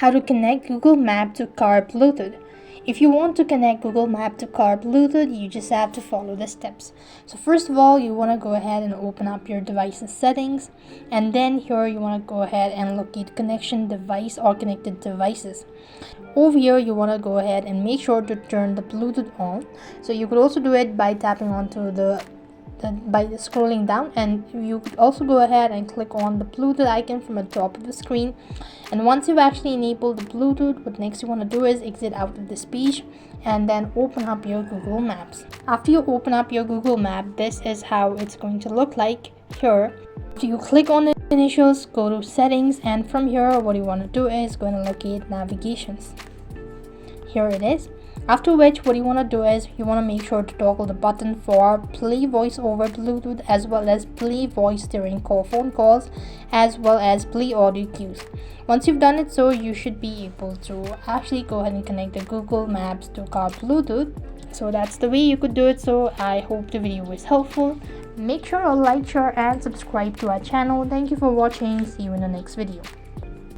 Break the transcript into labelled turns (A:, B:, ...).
A: how to connect Google Map to car Bluetooth. If you want to connect Google Map to car Bluetooth, you just have to follow the steps. So first of all, you want to go ahead and open up your device's settings, and then here you want to go ahead and locate connection device or connected devices. Over here you want to go ahead and make sure to turn the Bluetooth on. So you could also do it by tapping onto by scrolling down, and you could also go ahead and click on the Bluetooth icon from the top of the screen. And once you've actually enabled the Bluetooth, what next you want to do is exit out of this page and then open up your Google Maps. After you open up your Google Map, this is how it's going to look like here. After you click on the initials, go to settings, and from here what you want to do is going to locate navigations. Here it is. After which, what you want to do is you want to make sure to toggle the button for play voice over Bluetooth, as well as play voice during phone calls, as well as play audio cues. Once you've done it, so you should be able to actually go ahead and connect the Google Maps to car Bluetooth. So that's the way you could do it. So I hope the video was helpful. Make sure to like, share and subscribe to our channel. Thank you for watching. See you in the next video.